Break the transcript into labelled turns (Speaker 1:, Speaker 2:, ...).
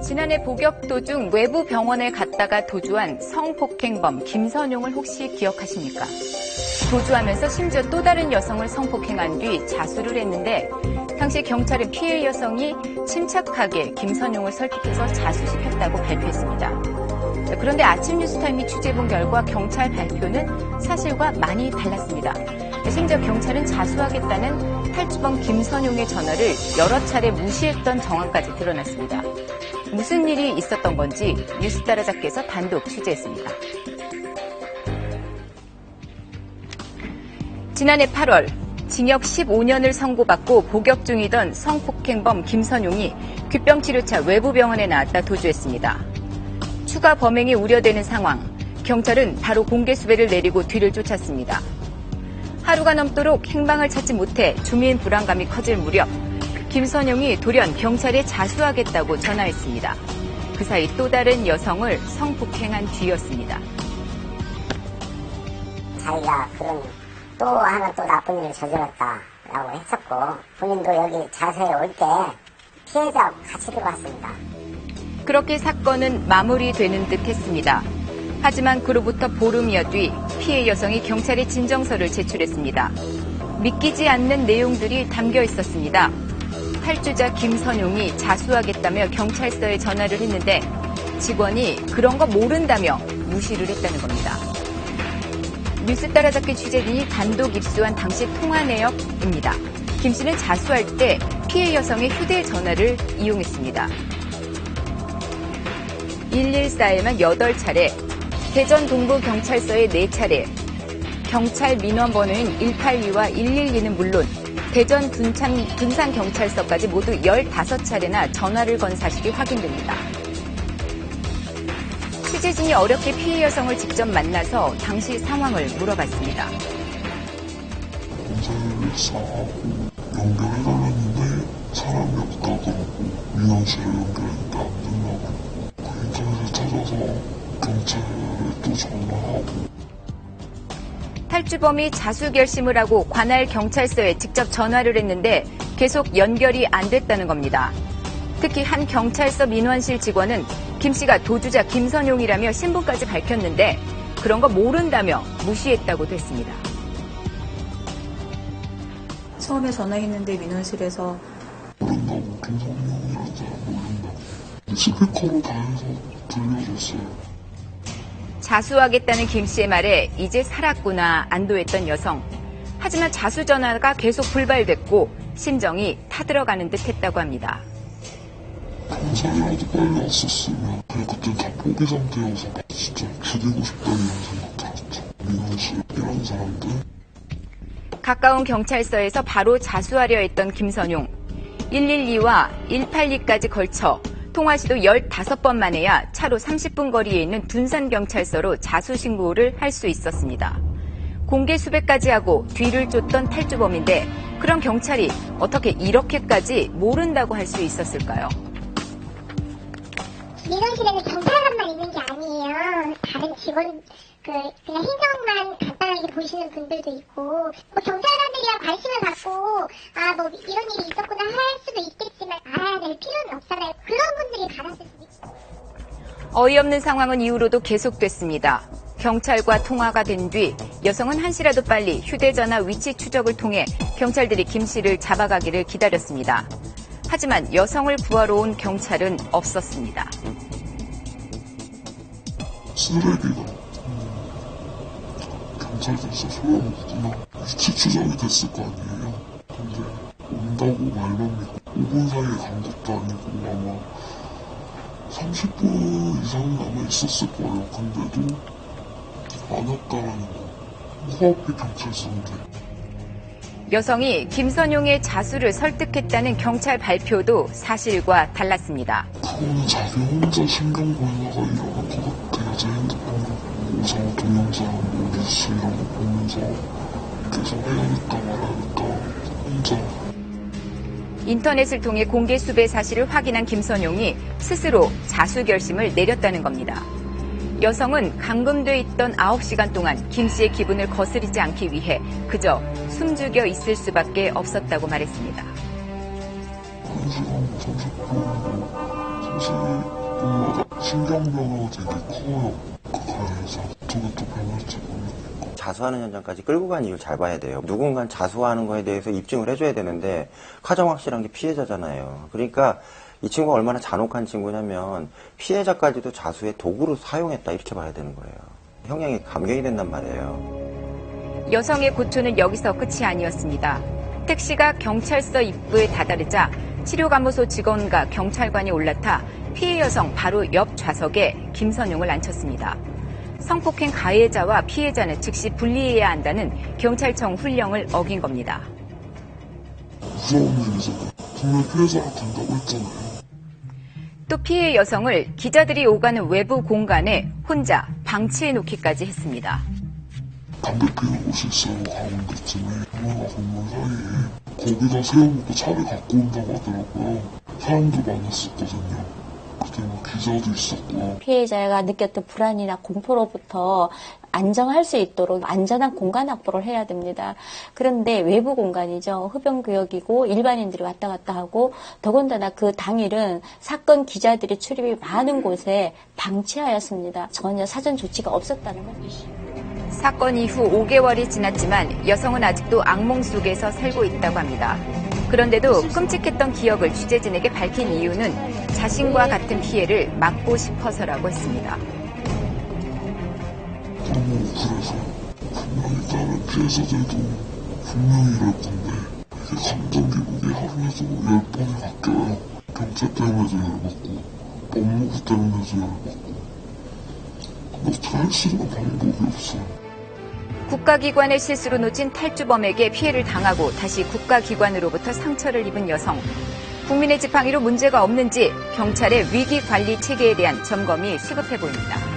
Speaker 1: 지난해 복역 도중 외부 병원에 갔다가 도주한 성폭행범 김선용을 혹시 기억하십니까? 도주하면서 심지어 또 다른 여성을 성폭행한 뒤 자수를 했는데 당시 경찰은 피해 여성이 침착하게 김선용을 설득해서 자수시켰다고 발표했습니다. 그런데 아침 뉴스타임이 취재해본 결과 경찰 발표는 사실과 많이 달랐습니다. 심지어 경찰은 자수하겠다는 탈주범 김선용의 전화를 여러 차례 무시했던 정황까지 드러났습니다. 무슨 일이 있었던 건지 뉴스 따라잡기에서 단독 취재했습니다. 지난해 8월 징역 15년을 선고받고 복역 중이던 성폭행범 김선용이 귓병치료차 외부병원에 나왔다 도주했습니다. 추가 범행이 우려되는 상황, 경찰은 바로 공개 수배를 내리고 뒤를 쫓았습니다. 하루가 넘도록 행방을 찾지 못해 주민 불안감이 커질 무렵 김선용이 돌연 경찰에 자수하겠다고 전화했습니다. 그 사이 또 다른 여성을 성폭행한 뒤였습니다.
Speaker 2: 자기가 그런 또 하나 또 나쁜 일을 저질렀다라고 했었고 본인도 여기 자수해 올 때 피해자하고 같이 들어갔습니다.
Speaker 1: 그렇게 사건은 마무리되는 듯 했습니다. 하지만 그로부터 보름여 뒤 피해 여성이 경찰에 진정서를 제출했습니다. 믿기지 않는 내용들이 담겨 있었습니다. 탈주자 김선용이 자수하겠다며 경찰서에 전화를 했는데 직원이 그런 거 모른다며 무시를 했다는 겁니다. 뉴스 따라잡기 취재진이 단독 입수한 당시 통화 내역입니다. 김 씨는 자수할 때 피해 여성의 휴대전화를 이용했습니다. 114에만 8차례, 대전 동부경찰서에 4차례, 경찰 민원 번호인 182와 112는 물론 대전 둔산경찰서까지 모두 15차례나 전화를 건 사실이 확인됩니다. 취재진이 어렵게 피해 여성을 직접 만나서 당시 상황을 물어봤습니다.
Speaker 3: 경찰서하고 연결해달랐는데 사람이 없다 그러고 민원실에 연결했는데 안 된다고 인터넷에 찾아서 경찰에 또 전화하고.
Speaker 1: 탈주범이 자수 결심을 하고 관할 경찰서에 직접 전화를 했는데 계속 연결이 안 됐다는 겁니다. 특히 한 경찰서 민원실 직원은 김 씨가 도주자 김선용이라며 신분까지 밝혔는데 그런 거 모른다며 무시했다고도 했습니다.
Speaker 4: 처음에 전화했는데 민원실에서
Speaker 3: 모른다고 김선용이라는 사람 모른다고 스피커로 다 해서 들려줬어요.
Speaker 1: 자수하겠다는 김 씨의 말에 이제 살았구나 안도했던 여성. 하지만 자수 전화가 계속 불발됐고 심정이 타들어가는 듯 했다고 합니다.
Speaker 3: 경찰이라도 빨리 왔었으면 그냥 그때 다 포기 상태여서 진짜 죽이고 싶다는 생각 들었죠. 민원실 이런 사람들.
Speaker 1: 가까운 경찰서에서 바로 자수하려 했던 김선용. 112와 182까지 걸쳐 통화 시도 15번 만에야 차로 30분 거리에 있는 둔산경찰서로 자수 신고를 할 수 있었습니다. 공개 수배까지 하고 뒤를 쫓던 탈주범인데 그런 경찰이 어떻게 이렇게까지 모른다고 할 수 있었을까요?
Speaker 5: 민원실에는 경찰관만 있는 게 아니에요. 다른 직원, 그냥 행정만 간단하게 보시는 분들도 있고, 뭐 경찰관들이야 관심을 갖고, 뭐 이런 일이 있었구나 할 수도 있겠지만, 알아야 될 필요는 없잖아요. 그런 분들이 받았을 수도 있죠.
Speaker 1: 어이없는 상황은 이후로도 계속됐습니다. 경찰과 통화가 된 뒤 여성은 한시라도 빨리 휴대전화 위치 추적을 통해 경찰들이 김 씨를 잡아가기를 기다렸습니다. 하지만 여성을 구하러 온 경찰은 없었습니다.
Speaker 3: 쓰레기가 경찰들서 소용없구나. 위치 추적이 됐을 거 아니에요. 근데 온다고 말만 믿고 5분 사이에 간 것도 아니고 아마 30분 이상은 아마 있었을 거예요. 근데도 안 왔다라는 거. 코앞에 경찰서인데.
Speaker 1: 여성이 김선용의 자수를 설득했다는 경찰 발표도 사실과 달랐습니다.
Speaker 3: 그거는 자기 혼자 신경 보이다가 일어난 것 같아요. 제 핸드폰으로 보고서 동영상 뭐 뉴스 이런 거 보면서 계속 해야겠다 말아야겠다 혼자.
Speaker 1: 인터넷을 통해 공개 수배 사실을 확인한 김선용이 스스로 자수 결심을 내렸다는 겁니다. 여성은 감금돼 있던 9시간 동안 김 씨의 기분을 거스르지 않기 위해 그저 숨죽여 있을 수밖에 없었다고 말했습니다.
Speaker 3: 1시간 30분 30분마다 신경변화가 되게 커요. 그 가해자. 저게 또 변할지 모르니까.
Speaker 6: 자수하는 현장까지 끌고 간 이유를 잘 봐야 돼요. 누군가 자수하는 거에 대해서 입증을 해줘야 되는데 가장 확실한 게 피해자잖아요. 그러니까 이 친구가 얼마나 잔혹한 친구냐면 피해자까지도 자수의 도구로 사용했다 이렇게 봐야 되는 거예요. 형량이 감경이 된단 말이에요.
Speaker 1: 여성의 고초는 여기서 끝이 아니었습니다. 택시가 경찰서 입구에 다다르자 치료감호소 직원과 경찰관이 올라타 피해 여성 바로 옆 좌석에 김선용을 앉혔습니다. 성폭행 가해자와 피해자는 즉시 분리해야 한다는 경찰청 훈령을 어긴 겁니다.
Speaker 3: 무서운 일이잖아요. 분명 피해자가 된다고 했잖아요.
Speaker 1: 또 피해 여성을 기자들이 오가는 외부 공간에 혼자 방치해 놓기까지 했습니다.
Speaker 3: 담배 피우는 곳이 있어요. 가운데쯤에. 엄마가 건물 사이에. 거기다 세워놓고 차를 갖고 온다고 하더라고요. 사람도 많았었거든요. 그때 뭐 기자도 있었고.
Speaker 7: 피해자가 느꼈던 불안이나 공포로부터 안정할 수 있도록 안전한 공간 확보를 해야 됩니다. 그런데 외부 공간이죠. 흡연구역이고 일반인들이 왔다 갔다 하고 더군다나 그 당일은 사건 기자들이 출입이 많은 곳에 방치하였습니다. 전혀 사전 조치가 없었다는 것이죠.
Speaker 1: 사건 이후 5개월이 지났지만 여성은 아직도 악몽 속에서 살고 있다고 합니다. 그런데도 끔찍했던 기억을 취재진에게 밝힌 이유는 자신과 같은 피해를 막고 싶어서라고 했습니다.
Speaker 3: 그래서 분명히 다른 피해자들도 분명히 이럴 건데 이게 감정 기복이 하루에도 10번이 바뀌어요. 경찰 때문에도 열받고 법무부 때문에도 열받고 근데 어떻게 할 수 있는 방법이 없어요.
Speaker 1: 국가기관의 실수로 놓친 탈주범에게 피해를 당하고 다시 국가기관으로부터 상처를 입은 여성. 국민의 지팡이로 문제가 없는지 경찰의 위기관리 체계에 대한 점검이 시급해 보입니다.